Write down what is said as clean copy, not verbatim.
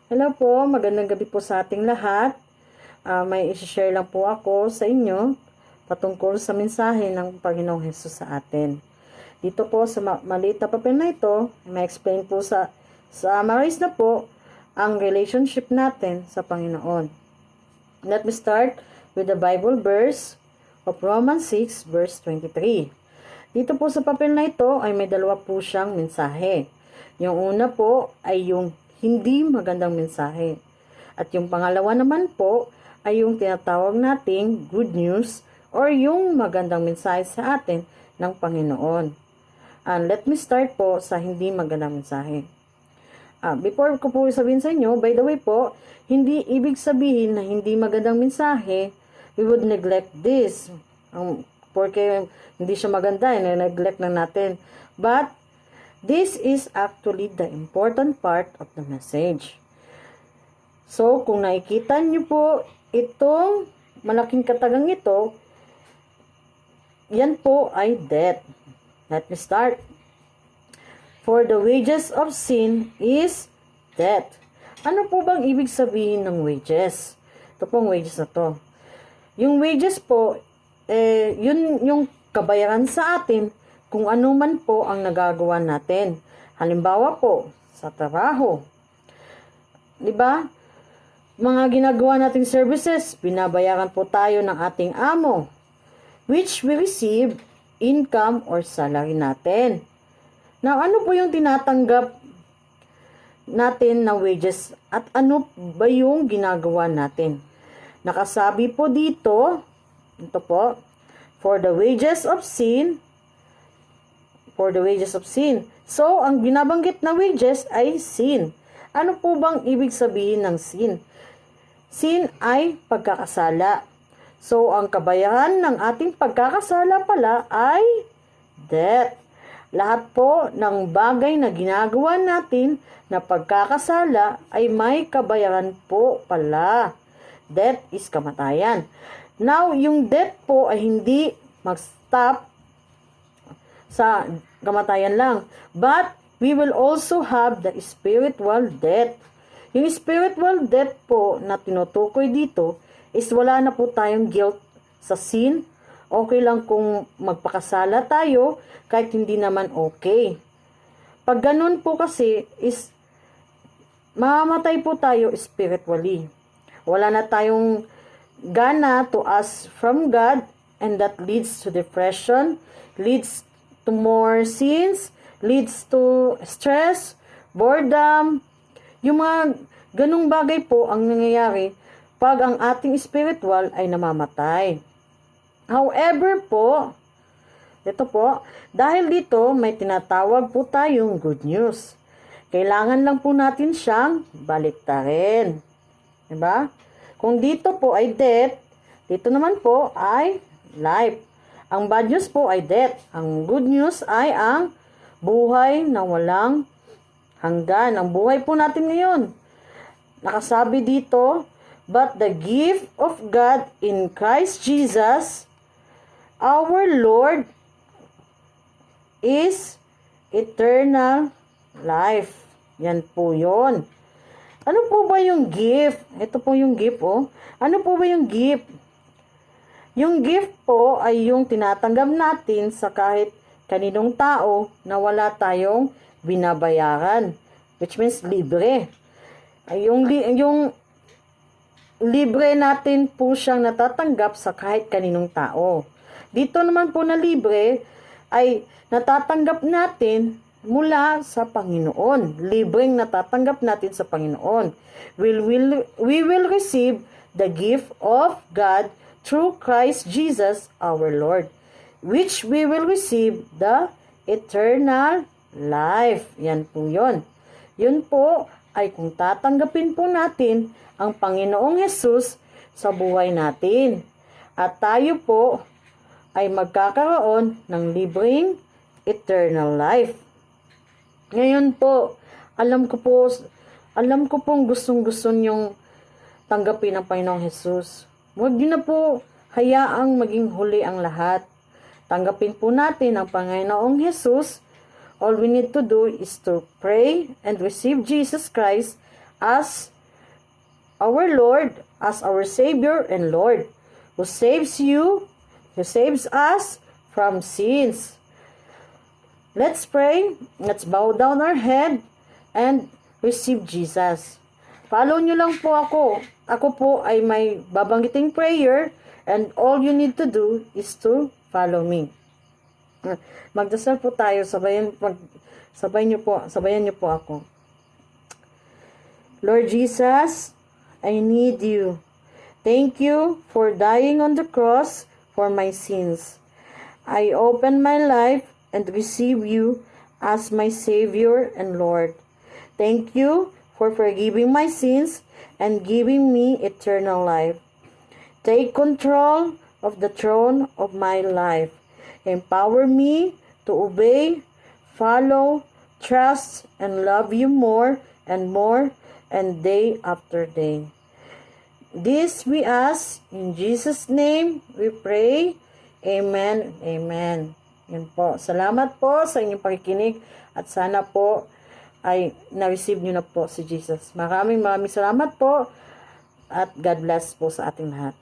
Hello po, magandang gabi po sa ating lahat. May isi-share lang po ako sa inyo patungkol sa mensahe ng Panginoong Hesus sa atin. Dito po sa maliit na papel na ito, may explain po sa summarize na po ang relationship natin sa Panginoon. Let me start with the Bible verse of Romans 6 verse 23. Dito po sa papel na ito ay may dalawa po siyang mensahe. Yung una po ay yung hindi magandang mensahe. At yung pangalawa naman po ay yung tinatawag nating good news or yung magandang mensahe sa atin ng Panginoon. And let me start po sa hindi magandang mensahe. Before ko po sabihin sa inyo, by the way po, hindi ibig sabihin na hindi magandang mensahe, we would neglect this. Porque hindi siya maganda, neglect na natin. But this is actually the important part of the message. So, kung nakikita niyo po itong malaking katagang ito, yan po ay death. Let me start. For the wages of sin is death. Ano po bang ibig sabihin ng wages? Ito pong wages na to. Yung wages po, yun yung kabayaran sa atin kung ano man po ang nagagawa natin. Halimbawa po, sa trabaho. 'Di ba? Mga ginagawa nating services, binabayaran po tayo ng ating amo, which we receive income or salary natin. Now, ano po yung tinatanggap natin na wages at ano ba yung ginagawa natin? Nakasabi po dito, ito po, for the wages of sin. So, ang binabanggit na wages ay sin. Ano po bang ibig sabihin ng sin? Sin ay pagkakasala. So, ang kabayaran ng ating pagkakasala pala ay death. Lahat po ng bagay na ginagawa natin na pagkakasala ay may kabayaran po pala. Death is kamatayan. Now, yung death po ay hindi mag-stop sa kamatayan lang. But, we will also have the spiritual death. Yung spiritual death po na tinutukoy dito is wala na po tayong guilt sa sin. Okay lang kung magpakasala tayo kahit hindi naman okay. Pag ganun po kasi is mamamatay po tayo spiritually. Wala na tayong gana to ask from God, and that leads to depression, leads to more sins, leads to stress, boredom. Yung mga ganung bagay po ang nangyayari pag ang ating spiritual ay namamatay. However po, ito po, dahil dito may tinatawag po tayong good news. Kailangan lang po natin siyang baliktarin. Diba? Kung dito po ay death, dito naman po ay life. Ang bad news po ay death. Ang good news ay ang buhay na walang hanggan. Ang buhay po natin ngayon. Nakasabi dito, but the gift of God in Christ Jesus, our Lord, is eternal life. Yan po yun. Ano po ba yung gift? Ito po yung gift, oh. Ano po ba yung gift? Yung gift po ay yung tinatanggap natin sa kahit kaninong tao na wala tayong binabayaran. Which means libre. Ay, yung libre natin po siyang natatanggap sa kahit kaninong tao. Dito naman po na libre ay natatanggap natin mula sa Panginoon. Libreng natatanggap natin sa Panginoon. We will receive the gift of God through Christ Jesus our Lord, which we will receive the eternal life. Yan po yun. Yun po ay kung tatanggapin po natin ang Panginoong Hesus sa buhay natin. At tayo po ay magkakaroon ng libreng eternal life. Ngayon po, alam ko pong gustong-gusto niyong tanggapin ang Panginoong Hesus. Huwag niyo na po hayaang maging huli ang lahat. Tanggapin po natin ang Panginoong Hesus. All we need to do is to pray and receive Jesus Christ as our Lord as our Savior and Lord, who saves us from sins. Let's pray. Let's bow down our head and receive Jesus. Follow nyo lang po ako. Ako po ay may babanggiting prayer and all you need to do is to follow me. Magdasal po tayo. Sabayan nyo po ako. Lord Jesus, I need you. Thank you for dying on the cross for my sins. I open my life and receive you as my Savior and Lord. Thank you for forgiving my sins and giving me eternal life. Take control of the throne of my life. Empower me to obey, follow, trust, and love you more and more, and day after day. This we ask in Jesus' name we pray. Amen. Amen. Yan po. Salamat po sa inyong pakikinig at sana po ay na-receive nyo na po si Jesus. Maraming salamat po at God bless po sa ating lahat.